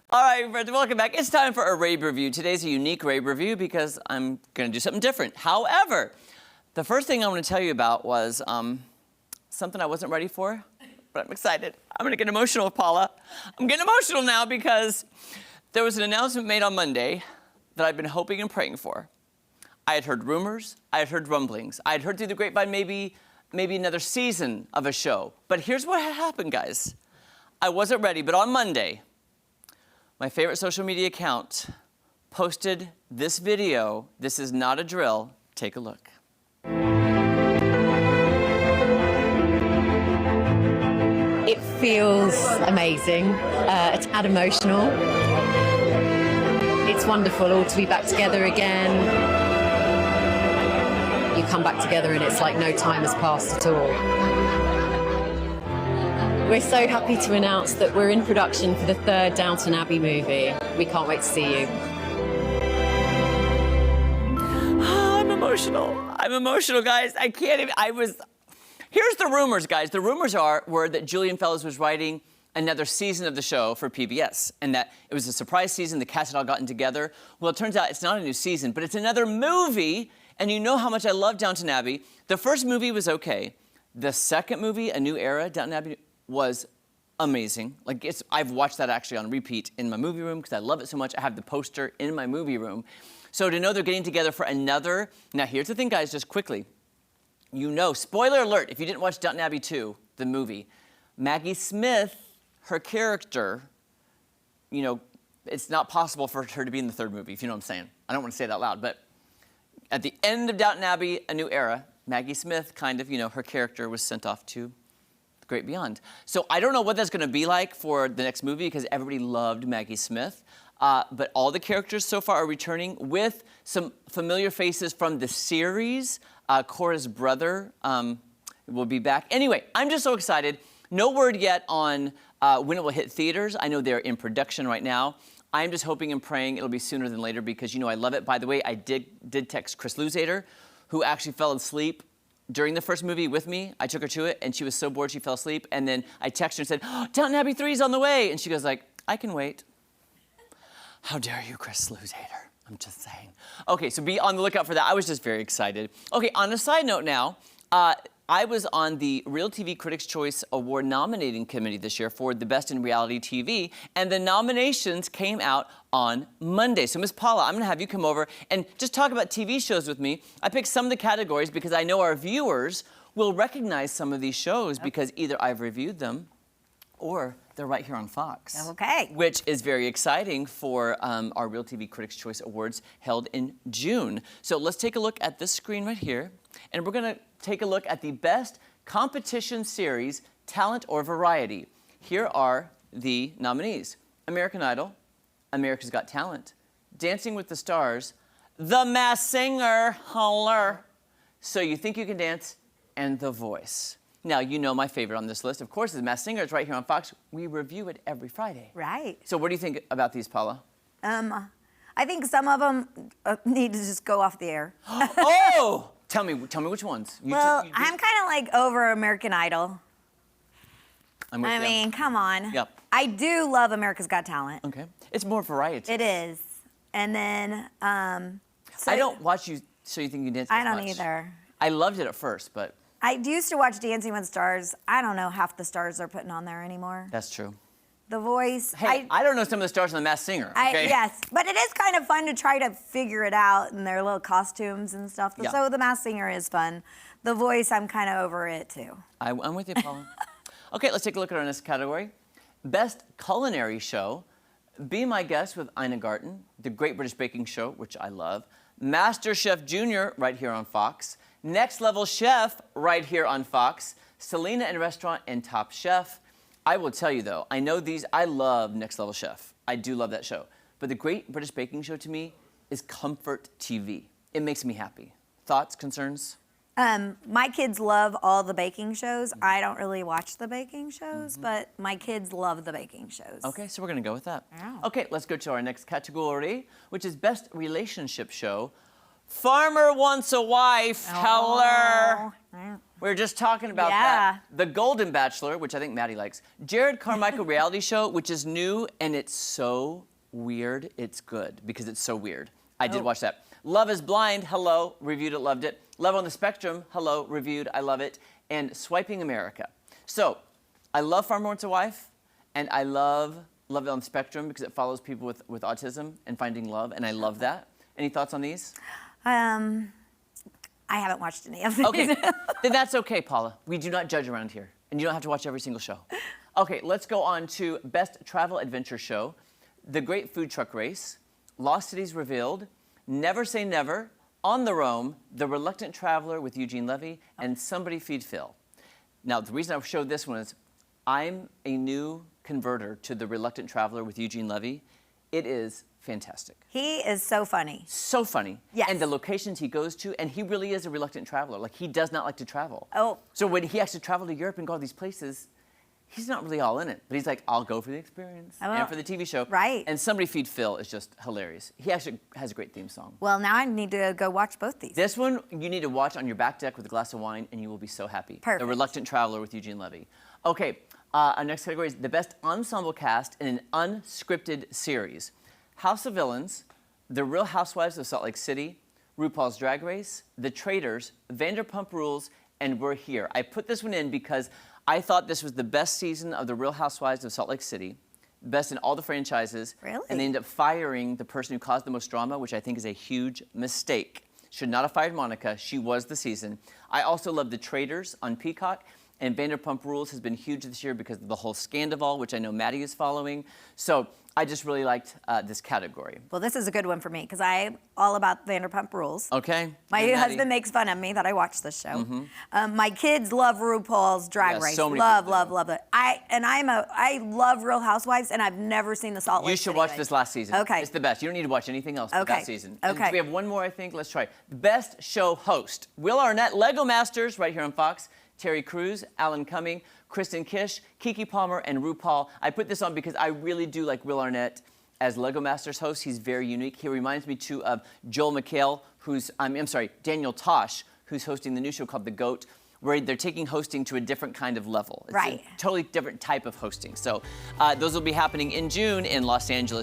All right, friends, welcome back. It's time for a Rabe review. Today's a unique Rabe review because I'm going to do something different. However, the first thing I want to tell you about was something I wasn't ready for, but I'm excited. I'm going to get emotional, Paula. I'm getting emotional now because there was an announcement made on Monday that I've been hoping and praying for. I had heard rumors. I had heard rumblings. I had heard through the grapevine maybe another season of a show. But here's what had happened, guys. I wasn't ready, but on Monday, my favorite social media account posted this video. This is not a drill. Take a look. It feels amazing, a tad emotional. It's wonderful all to be back together again. You come back together and it's like no time has passed at all. We're so happy to announce that we're in production for the third Downton Abbey movie. We can't wait to see you. Oh, I'm emotional. I'm emotional, guys. I can't even, here's the rumors, guys. The rumors were that Julian Fellows was writing another season of the show for PBS, and that it was a surprise season. The cast had all gotten together. Well, it turns out it's not a new season, but it's another movie, and you know how much I love Downton Abbey. The first movie was okay. The second movie, A New Era, Downton Abbey, was amazing. Like, I've watched that actually on repeat in my movie room because I love it so much. I have the poster in my movie room. So to know they're getting together for another, now here's the thing, guys, just quickly. You know, spoiler alert, if you didn't watch Downton Abbey 2, the movie, Maggie Smith, her character, you know, it's not possible for her to be in the third movie, if you know what I'm saying. I don't want to say it out loud, but at the end of Downton Abbey, A New Era, Maggie Smith kind of, you know, her character was sent off to the great beyond. So I don't know what that's going to be like for the next movie because everybody loved Maggie Smith. But all the characters so far are returning with some familiar faces from the series. Cora's brother will be back. Anyway, I'm just so excited. No word yet on when it will hit theaters. I know they're in production right now. I'm just hoping and praying it'll be sooner than later because, you know, I love it. By the way, I did text Chris Luzader, who actually fell asleep during the first movie with me. I took her to it, and she was so bored she fell asleep. And then I texted her and said, oh, Downton Abbey 3 is on the way. And she goes like, I can wait. How dare you, Chris Luzader? I'm just saying. Okay, so be on the lookout for that. I was just very excited. Okay, on a side note now, I was on the Real TV Critics' Choice Award nominating committee this year for the Best in Reality TV, and the nominations came out on Monday. So, Miss Paula, I'm gonna have you come over and just talk about TV shows with me. I picked some of the categories because I know our viewers will recognize some of these shows because either I've reviewed them or they're right here on Fox. Okay. Which is very exciting for our Real TV Critics' Choice Awards held in June. So let's take a look at this screen right here, and we're gonna take a look at the best competition series, talent or variety. Here are the nominees: American Idol, America's Got Talent, Dancing with the Stars, The Masked Singer, holler, So You Think You Can Dance, and The Voice. Now, you know my favorite on this list, of course, is The Masked Singer. It's right here on Fox. We review it every Friday. Right. So what do you think about these, Paula? I think some of them need to just go off the air. Oh! Tell me which ones. I'm kind of like over American Idol. I'm with you. I mean, come on. Yep. I do love America's Got Talent. Okay. It's more variety. It is. And then, I don't watch you So You Think You Can Dance I as don't much. either. I loved it at first, but... I used to watch Dancing with Stars. I don't know half the stars they're putting on there anymore. That's true. The Voice. Hey, I don't know some of the stars on The Masked Singer, okay? Yes, but it is kind of fun to try to figure it out in their little costumes and stuff. Yeah. So The Masked Singer is fun. The Voice, I'm kind of over it too. I'm with you, Paula. Okay, let's take a look at our next category. Best Culinary Show. Be My Guest with Ina Garten. The Great British Baking Show, which I love. Master Chef Junior, right here on Fox. Next Level Chef, right here on Fox. Selena and Restaurant and Top Chef. I will tell you though, I know these, I love Next Level Chef. I do love that show. But the Great British Baking Show to me is comfort TV. It makes me happy. Thoughts, concerns? My kids love all the baking shows. I don't really watch the baking shows, but my kids love the baking shows. Okay, so we're gonna go with that. Wow. Okay, let's go to our next category, which is Best Relationship Show. Farmer Wants a Wife, holler. We were just talking about that. The Golden Bachelor, which I think Maddie likes. Jared Carmichael reality show, which is new, and it's so weird. It's good because it's so weird. I did watch that. Love is Blind, hello, reviewed it, loved it. Love on the Spectrum, hello, reviewed, I love it. And Swiping America. So, I love Farmer Wants a Wife, and I love It on the Spectrum because it follows people with autism and finding love, and I love that. Any thoughts on these? I haven't watched any of these. Okay, then that's okay, Paula. We do not judge around here, and you don't have to watch every single show. Okay, let's go on to Best Travel Adventure Show, The Great Food Truck Race, Lost Cities Revealed, Never Say Never, On the Roam, The Reluctant Traveler with Eugene Levy, and Somebody Feed Phil. Now, the reason I showed this one is I'm a new converter to The Reluctant Traveler with Eugene Levy. It is fantastic. He is so funny. So funny. Yes. And the locations he goes to, and he really is a reluctant traveler. Like, he does not like to travel. Oh. So when he actually traveled to Europe and go to these places, he's not really all in it. But he's like, I'll go for the experience and for the TV show. Right. And Somebody Feed Phil is just hilarious. He actually has a great theme song. Well, now I need to go watch both these. This one, you need to watch on your back deck with a glass of wine, and you will be so happy. Perfect. The Reluctant Traveler with Eugene Levy. Okay, our next category is the best ensemble cast in an unscripted series. House of Villains, The Real Housewives of Salt Lake City, RuPaul's Drag Race, The Traitors, Vanderpump Rules, and We're Here. I put this one in because I thought this was the best season of The Real Housewives of Salt Lake City, best in all the franchises. Really? And they ended up firing the person who caused the most drama, which I think is a huge mistake. Should not have fired Monica. She was the season. I also love The Traitors on Peacock. And Vanderpump Rules has been huge this year because of the whole Scandival, which I know Maddie is following. So I just really liked this category. Well, this is a good one for me because I'm all about Vanderpump Rules. Okay. My Maddie? husband makes fun of me that I watch this show. My kids love RuPaul's Drag Race. So many love people it. I love Real Housewives, and I've never seen the Salt Lake You should City watch guys. this last season. Okay. It's the best. You don't need to watch anything else but that season. And Okay. we have one more, I think. Let's try. Best show host. Will Arnett, Lego Masters, right here on Fox. Terry Crews, Alan Cumming, Kristen Kish, Keke Palmer, and RuPaul. I put this on because I really do like Will Arnett as Lego Masters host. He's very unique. He reminds me too of Joel McHale, Daniel Tosh, who's hosting the new show called The GOAT, where they're taking hosting to a different kind of level. It's Right. a totally different type of hosting. So those will be happening in June in Los Angeles.